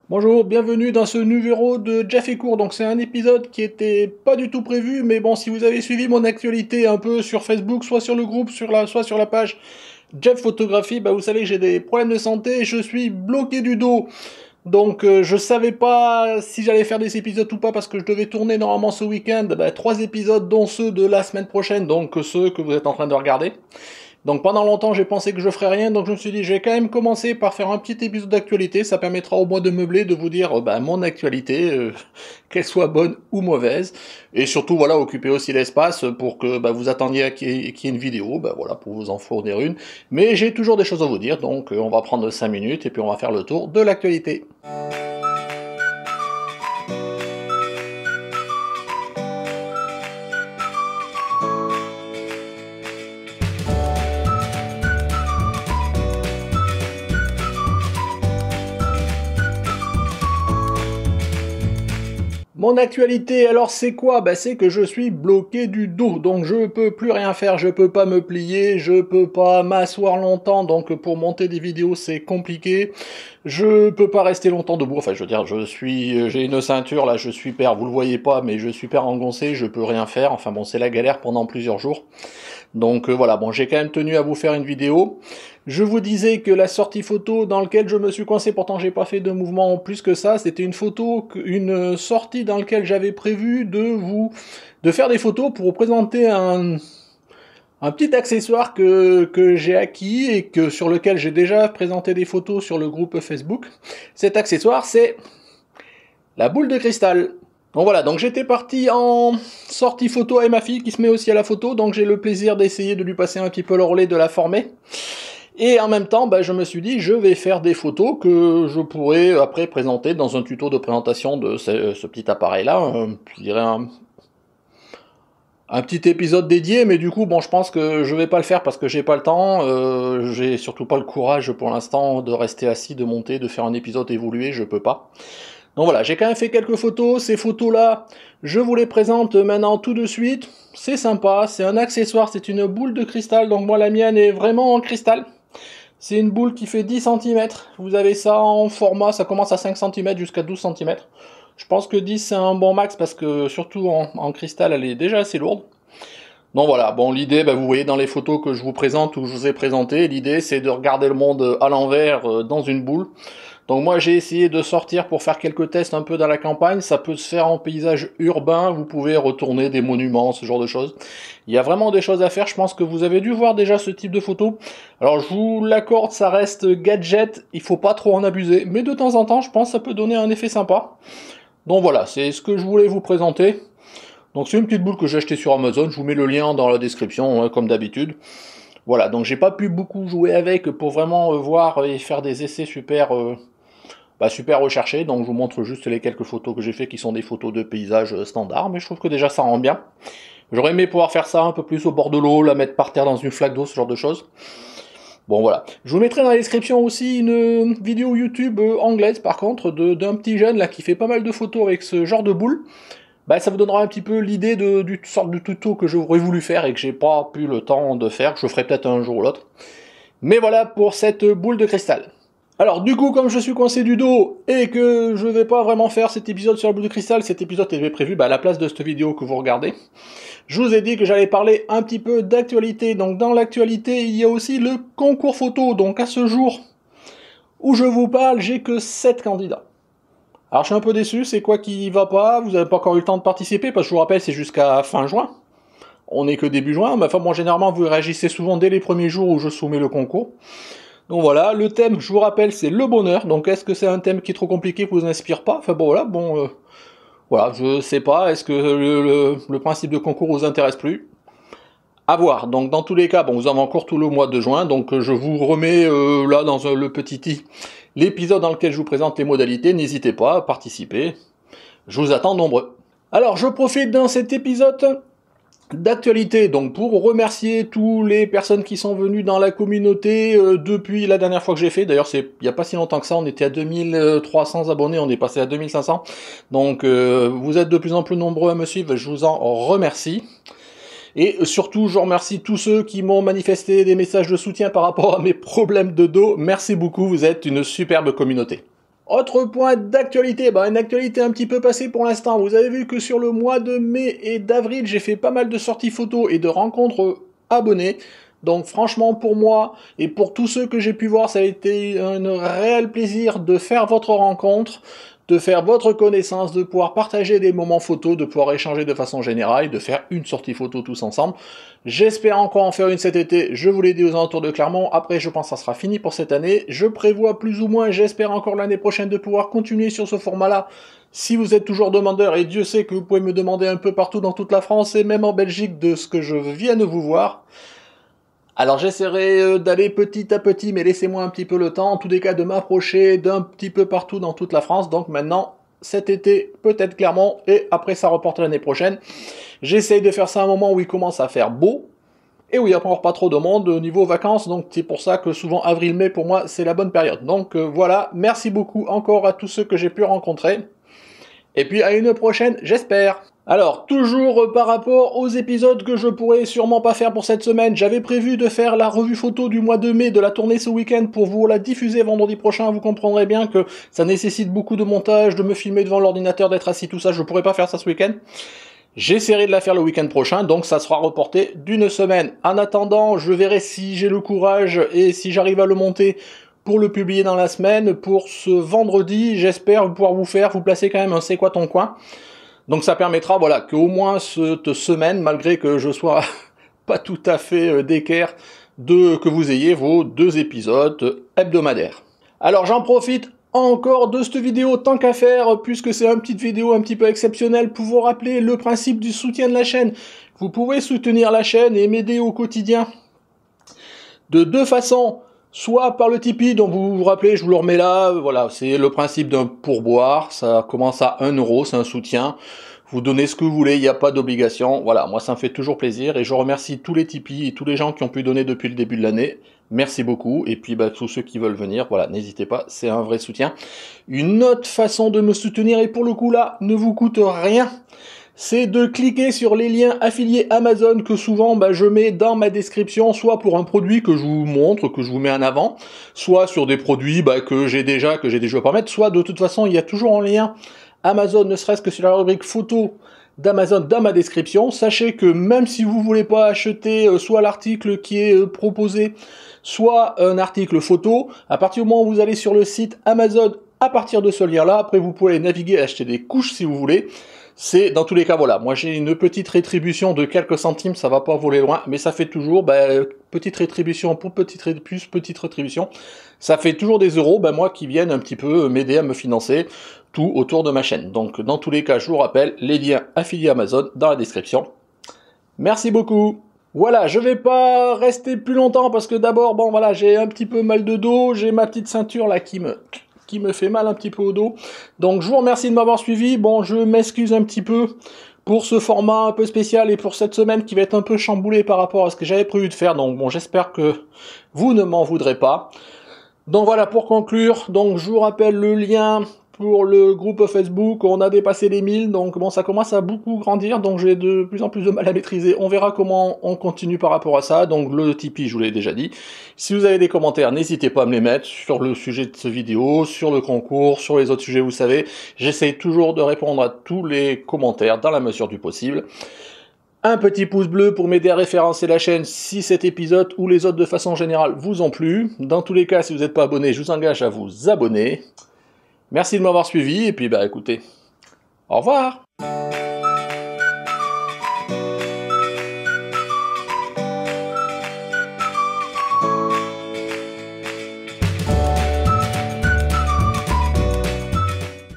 Bonjour, bienvenue dans ce numéro de Jeff et Court. Donc c'est un épisode qui était pas du tout prévu, mais bon, si vous avez suivi mon actualité un peu sur Facebook, soit sur le groupe, soit sur la page Jeff Photographie, bah vous savez que j'ai des problèmes de santé, je suis bloqué du dos. Donc je savais pas si j'allais faire des épisodes ou pas parce que je devais tourner normalement ce week-end 3 épisodes dont ceux de la semaine prochaine, donc ceux que vous êtes en train de regarder. Donc pendant longtemps j'ai pensé que je ferais rien, donc je me suis dit je vais quand même commencer par faire un petit épisode d'actualité, ça permettra au moins de meubler, de vous dire mon actualité, qu'elle soit bonne ou mauvaise, et surtout voilà occuper aussi l'espace pour que vous attendiez à qu'il y ait une vidéo, voilà pour vous en fournir une, mais j'ai toujours des choses à vous dire, donc on va prendre 5 minutes et puis on va faire le tour de l'actualité. Mon actualité, alors c'est quoi? C'est que je suis bloqué du dos, donc je peux plus rien faire, je peux pas me plier, je peux pas m'asseoir longtemps, donc pour monter des vidéos c'est compliqué. Je peux pas rester longtemps debout, enfin je veux dire, j'ai une ceinture là, je suis père, vous le voyez pas, mais je suis père engoncé, je peux rien faire, enfin bon c'est la galère pendant plusieurs jours. Donc voilà, bon j'ai quand même tenu à vous faire une vidéo. Je vous disais que la sortie photo dans laquelle je me suis coincé, pourtant j'ai pas fait de mouvement plus que ça, c'était une sortie dans laquelle j'avais prévu de faire des photos pour vous présenter un petit accessoire que j'ai acquis et sur lequel j'ai déjà présenté des photos sur le groupe Facebook. Cet accessoire c'est la boule de cristal. Donc voilà, donc j'étais parti en sortie photo avec ma fille qui se met aussi à la photo, donc j'ai le plaisir d'essayer de lui passer un petit peu le relais, de la former. Et en même temps, je me suis dit, je vais faire des photos que je pourrais après présenter dans un tuto de présentation de ce petit appareil-là. Je dirais un petit épisode dédié, mais du coup, je pense que je vais pas le faire parce que j'ai pas le temps. J'ai surtout pas le courage pour l'instant de rester assis, de monter, de faire un épisode évolué, je peux pas. Donc voilà, j'ai quand même fait quelques photos. Ces photos-là, je vous les présente maintenant tout de suite. C'est sympa, c'est un accessoire, c'est une boule de cristal. Donc moi, la mienne est vraiment en cristal. C'est une boule qui fait 10 cm. Vous avez ça en format, ça commence à 5 cm jusqu'à 12 cm. Je pense que 10 c'est un bon max parce que surtout en cristal, elle est déjà assez lourde. Donc voilà, bon l'idée, vous voyez dans les photos que je vous présente ou je vous ai présentées, l'idée c'est de regarder le monde à l'envers dans une boule. Donc moi j'ai essayé de sortir pour faire quelques tests un peu dans la campagne, ça peut se faire en paysage urbain, vous pouvez retourner des monuments, ce genre de choses. Il y a vraiment des choses à faire, je pense que vous avez dû voir déjà ce type de photo. Alors je vous l'accorde, ça reste gadget, il faut pas trop en abuser, mais de temps en temps je pense que ça peut donner un effet sympa. Donc voilà, c'est ce que je voulais vous présenter. Donc c'est une petite boule que j'ai achetée sur Amazon, je vous mets le lien dans la description comme d'habitude. Voilà, donc j'ai pas pu beaucoup jouer avec pour vraiment voir et faire des essais super recherchés, donc je vous montre juste les quelques photos que j'ai fait qui sont des photos de paysages standards, mais je trouve que déjà ça rend bien. J'aurais aimé pouvoir faire ça un peu plus au bord de l'eau, la mettre par terre dans une flaque d'eau, ce genre de choses. Bon voilà. Je vous mettrai dans la description aussi une vidéo YouTube anglaise par contre, d'un petit jeune là qui fait pas mal de photos avec ce genre de boule. Ça vous donnera un petit peu l'idée du sorte de tuto que j'aurais voulu faire et que j'ai pas pu le temps de faire, que je ferai peut-être un jour ou l'autre. Mais voilà pour cette boule de cristal. Alors du coup, comme je suis coincé du dos et que je vais pas vraiment faire cet épisode sur la boule de cristal, cet épisode était prévu à la place de cette vidéo que vous regardez. Je vous ai dit que j'allais parler un petit peu d'actualité. Donc dans l'actualité, il y a aussi le concours photo. Donc à ce jour où je vous parle, j'ai que 7 candidats. Alors je suis un peu déçu, c'est quoi qui va pas? Vous n'avez pas encore eu le temps de participer, parce que je vous rappelle, c'est jusqu'à fin juin. On n'est que début juin, mais enfin bon, généralement vous réagissez souvent dès les premiers jours où je soumets le concours. Donc voilà, le thème, je vous rappelle, c'est le bonheur. Donc est-ce que c'est un thème qui est trop compliqué, qui vous inspire pas? Enfin bon voilà, voilà, je sais pas, est-ce que le principe de concours vous intéresse plus? À voir. Donc dans tous les cas, vous avez encore tout le mois de juin, donc je vous remets là dans le petit l'épisode dans lequel je vous présente les modalités, n'hésitez pas à participer, je vous attends nombreux. Alors je profite dans cet épisode d'actualité, donc pour remercier toutes les personnes qui sont venues dans la communauté depuis la dernière fois que j'ai fait, d'ailleurs il n'y a pas si longtemps que ça, on était à 2300 abonnés, on est passé à 2500, donc vous êtes de plus en plus nombreux à me suivre, je vous en remercie. Et surtout, je remercie tous ceux qui m'ont manifesté des messages de soutien par rapport à mes problèmes de dos. Merci beaucoup, vous êtes une superbe communauté. Autre point d'actualité, une actualité un petit peu passée pour l'instant. Vous avez vu que sur le mois de mai et d'avril, j'ai fait pas mal de sorties photos et de rencontres abonnés. Donc franchement pour moi et pour tous ceux que j'ai pu voir, ça a été un réel plaisir de faire votre rencontre, de faire votre connaissance, de pouvoir partager des moments photos, de pouvoir échanger de façon générale et de faire une sortie photo tous ensemble. J'espère encore en faire une cet été, je vous l'ai dit aux alentours de Clermont, après je pense que ça sera fini pour cette année. Je prévois plus ou moins, j'espère encore l'année prochaine de pouvoir continuer sur ce format-là. Si vous êtes toujours demandeur, et Dieu sait que vous pouvez me demander un peu partout dans toute la France et même en Belgique de ce que je viens de vous voir. Alors j'essaierai d'aller petit à petit, mais laissez-moi un petit peu le temps, en tous les cas de m'approcher d'un petit peu partout dans toute la France. Donc maintenant, cet été, peut-être Clermont, et après ça reporte l'année prochaine. J'essaye de faire ça à un moment où il commence à faire beau, et où il n'y a encore pas trop de monde au niveau vacances, donc c'est pour ça que souvent avril-mai pour moi c'est la bonne période. Donc voilà, merci beaucoup encore à tous ceux que j'ai pu rencontrer, et puis à une prochaine, j'espère. Alors, toujours par rapport aux épisodes que je pourrais sûrement pas faire pour cette semaine, j'avais prévu de faire la revue photo du mois de mai de la tournée ce week-end pour vous la diffuser vendredi prochain. Vous comprendrez bien que ça nécessite beaucoup de montage, de me filmer devant l'ordinateur, d'être assis, tout ça, je pourrais pas faire ça ce week-end. J'essaierai de la faire le week-end prochain, donc ça sera reporté d'une semaine. En attendant, je verrai si j'ai le courage et si j'arrive à le monter pour le publier dans la semaine. Pour ce vendredi, j'espère pouvoir vous placer quand même un C'est quoi ton coin. Donc ça permettra, voilà, qu'au moins cette semaine, malgré que je sois pas tout à fait d'équerre, que vous ayez vos 2 épisodes hebdomadaires. Alors j'en profite encore de cette vidéo tant qu'à faire, puisque c'est une petite vidéo un petit peu exceptionnelle, pour vous rappeler le principe du soutien de la chaîne. Vous pouvez soutenir la chaîne et m'aider au quotidien de 2 façons. Soit par le Tipeee, dont vous vous rappelez, je vous le remets là, voilà, c'est le principe d'un pourboire, ça commence à 1 €, c'est un soutien, vous donnez ce que vous voulez, il n'y a pas d'obligation, voilà, moi ça me fait toujours plaisir, et je remercie tous les Tipeee et tous les gens qui ont pu donner depuis le début de l'année, merci beaucoup, et puis tous ceux qui veulent venir, voilà, n'hésitez pas, c'est un vrai soutien. Une autre façon de me soutenir, et pour le coup là, ne vous coûte rien, c'est de cliquer sur les liens affiliés Amazon que souvent je mets dans ma description, soit pour un produit que je vous montre, que je vous mets en avant, soit sur des produits que j'ai déjà pas mettre, soit de toute façon il y a toujours un lien Amazon, ne serait-ce que sur la rubrique photo d'Amazon dans ma description. Sachez que même si vous voulez pas acheter soit l'article qui est proposé, soit un article photo, à partir du moment où vous allez sur le site Amazon, à partir de ce lien-là, après vous pouvez naviguer et acheter des couches si vous voulez. C'est dans tous les cas, voilà, moi j'ai une petite rétribution de quelques centimes, ça va pas voler loin, mais ça fait toujours, petite rétribution pour petite rétribution, ça fait toujours des euros, moi qui viennent un petit peu m'aider à me financer, tout autour de ma chaîne. Donc dans tous les cas, je vous rappelle, les liens affiliés Amazon dans la description. Merci beaucoup. Voilà, je vais pas rester plus longtemps parce que d'abord, voilà, j'ai un petit peu mal de dos, j'ai ma petite ceinture là qui me fait mal un petit peu au dos. Donc je vous remercie de m'avoir suivi. Je m'excuse un petit peu pour ce format un peu spécial et pour cette semaine qui va être un peu chamboulée par rapport à ce que j'avais prévu de faire. Donc j'espère que vous ne m'en voudrez pas. Donc voilà, pour conclure, je vous rappelle le lien pour le groupe Facebook, on a dépassé les 1000, donc ça commence à beaucoup grandir, donc j'ai de plus en plus de mal à maîtriser. On verra comment on continue par rapport à ça, donc le Tipeee, je vous l'ai déjà dit. Si vous avez des commentaires, n'hésitez pas à me les mettre sur le sujet de cette vidéo, sur le concours, sur les autres sujets, vous savez. J'essaye toujours de répondre à tous les commentaires dans la mesure du possible. Un petit pouce bleu pour m'aider à référencer la chaîne si cet épisode ou les autres de façon générale vous ont plu. Dans tous les cas, si vous n'êtes pas abonné, je vous engage à vous abonner. Merci de m'avoir suivi, et puis écoutez, au revoir.